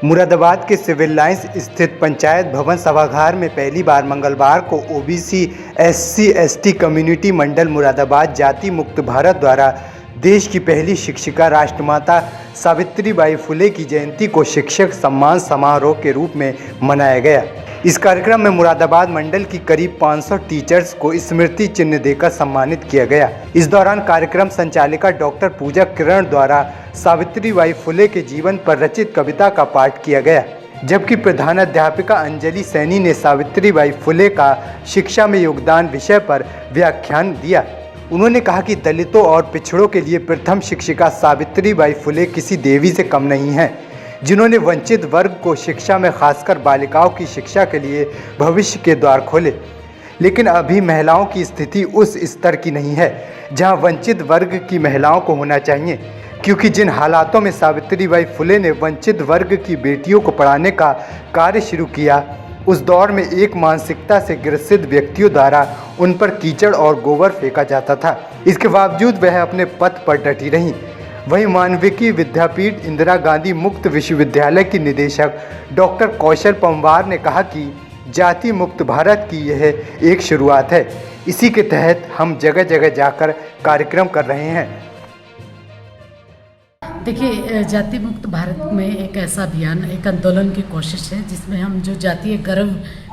मुरादाबाद के civil lines स्थित पंचायत भवन सभागार में पहली बार मंगलवार को ओबीसी एससी एसटी कम्युनिटी मंडल मुरादाबाद जाति मुक्त भारत द्वारा देश की पहली शिक्षिका राष्ट्रमाता सावित्रीबाई फुले की जयंती को शिक्षक सम्मान समारोह के रूप में मनाया गया। इस कार्यक्रम में मुरादाबाद मंडल की करीब 500 टीचर्स को स्मृति चिन्ह देकर सम्मानित किया गया। इस दौरान कार्यक्रम संचालिका डॉक्टर पूजा किरण द्वारा सावित्रीबाई फुले के जीवन पर रचित कविता का पाठ किया गया, जबकि प्रधानाध्यापिका अंजलि सैनी ने सावित्रीबाई फुले का शिक्षा में योगदान विषय पर व्याख्यान दिया। उन्होंने कहा कि दलितों और पिछड़ों के लिए प्रथम शिक्षिका सावित्रीबाई फुले किसी देवी से कम नहीं है, जिन्होंने वंचित वर्ग को शिक्षा में खासकर बालिकाओं की शिक्षा के लिए भविष्य के द्वार खोले। लेकिन अभी महिलाओं की स्थिति उस स्तर की नहीं है जहां वंचित वर्ग की महिलाओं को होना चाहिए, क्योंकि जिन हालातों में सावित्रीबाई फुले ने वंचित वर्ग की बेटियों को पढ़ाने का कार्य शुरू किया, उस दौर में एक मानसिकता से ग्रसित व्यक्तियों द्वारा उन पर कीचड़ और गोबर फेंका जाता था। इसके बावजूद वह अपने पथ पर डटी रहीं। वहीं मानविकी विद्यापीठ इंदिरा गांधी मुक्त विश्वविद्यालय की निदेशक डॉक्टर कौशल पंवार ने कहा कि जाति मुक्त भारत की यह एक शुरुआत है। इसी के तहत हम जगह जगह जाकर कार्यक्रम कर रहे हैं। देखिए, जाति मुक्त भारत में एक ऐसा अभियान, एक आंदोलन की कोशिश है जिसमें हम जो जातीय गर्व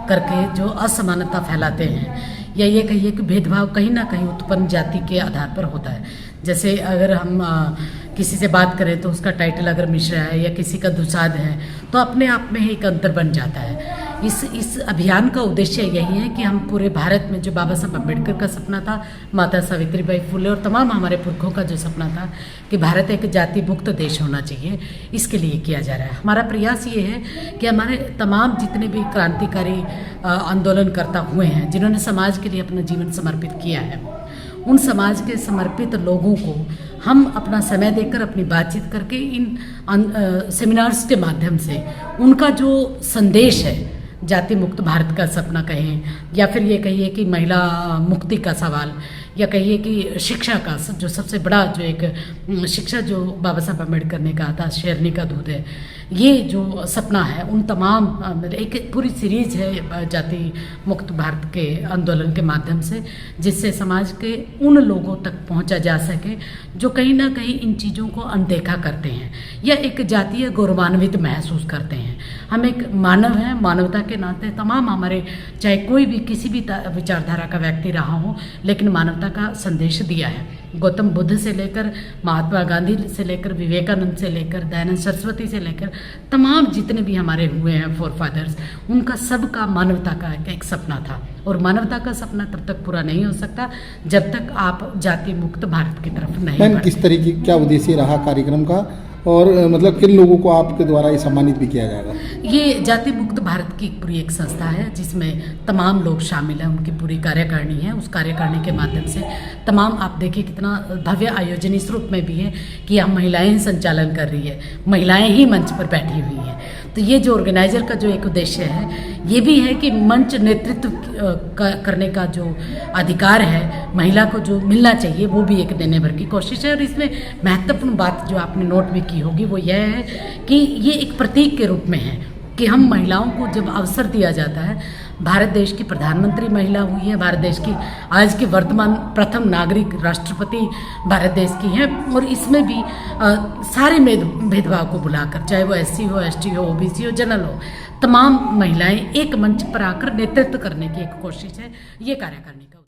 करके जो असमानता फैलाते हैं या ये कहिए कि भेदभाव कहीं ना कहीं उत्पन्न जाति के आधार पर होता है। जैसे अगर हम किसी से बात करें तो उसका टाइटल अगर मिश्रा है या किसी का दुसाध है तो अपने आप में ही एक अंतर बन जाता है। इस अभियान का उद्देश्य यही है कि हम पूरे भारत में जो बाबा साहब अम्बेडकर का सपना था, माता सावित्रीबाई फुले और तमाम हमारे पुरखों का जो सपना था कि भारत एक जाति मुक्त देश होना चाहिए, इसके लिए किया जा रहा है। हमारा प्रयास ये है कि हमारे तमाम जितने भी क्रांतिकारी आंदोलनकर्ता हुए हैं, जिन्होंने समाज के लिए अपना जीवन समर्पित किया है, उन समाज के समर्पित लोगों को हम अपना समय देकर, अपनी बातचीत करके, इन सेमिनार्स के माध्यम से उनका जो संदेश है, जाति मुक्त भारत का सपना कहें या फिर ये कहिए कि महिला मुक्ति का सवाल या कहिए कि शिक्षा का जो सबसे बड़ा जो एक शिक्षा जो बाबा साहब अम्बेडकर ने कहा था, शेरनी का दूध है, ये जो सपना है, उन तमाम एक पूरी सीरीज है जाति मुक्त भारत के आंदोलन के माध्यम से, जिससे समाज के उन लोगों तक पहुंचा जा सके जो कहीं ना कहीं इन चीज़ों को अनदेखा करते हैं या एक जातीय गौरवान्वित महसूस करते हैं। हम एक मानव हैं, मानवता के नाते तमाम हमारे, चाहे कोई भी किसी भी विचारधारा का व्यक्ति रहा हो, लेकिन मानवता का संदेश दिया है। गौतम बुद्ध से लेकर महात्मा गांधी से लेकर विवेकानंद से लेकर दयानंद सरस्वती से लेकर तमाम जितने भी हमारे हुए हैं फोर फादर्स, उनका सबका मानवता का एक सपना था। और मानवता का सपना तब तक पूरा नहीं हो सकता जब तक आप जाति मुक्त भारत की तरफ नहीं बढ़ते। किस तरीके, क्या उद्देश्य रहा कार्यक्रम का और मतलब किन लोगों को आपके द्वारा ये सम्मानित भी किया जाएगा? ये जाति मुक्त भारत की पूरी एक संस्था है जिसमें तमाम लोग शामिल हैं, उनकी पूरी कार्यकारिणी है। उस कार्यकारिणी के माध्यम से तमाम, आप देखिए कितना भव्य आयोजन इस रूप में भी है कि हम महिलाएं संचालन कर रही है, महिलाएं ही मंच पर बैठी हुई हैं। तो ये जो ऑर्गेनाइजर का जो एक उद्देश्य है ये भी है कि मंच नेतृत्व करने का जो अधिकार है महिला को जो मिलना चाहिए वो भी एक देने भर की कोशिश है। और इसमें महत्वपूर्ण बात जो आपने नोट भी की होगी वो यह है कि ये एक प्रतीक के रूप में है कि हम महिलाओं को जब अवसर दिया जाता है, भारत देश की प्रधानमंत्री महिला हुई है, भारत देश की आज की वर्तमान प्रथम नागरिक राष्ट्रपति भारत देश की हैं, और इसमें भी सारे भेदभाव को बुलाकर, चाहे वो एससी हो, एसटी हो, ओबीसी हो, जनरल हो, तमाम महिलाएं एक मंच पर आकर नेतृत्व करने की एक कोशिश है ये कार्यकारिणी का।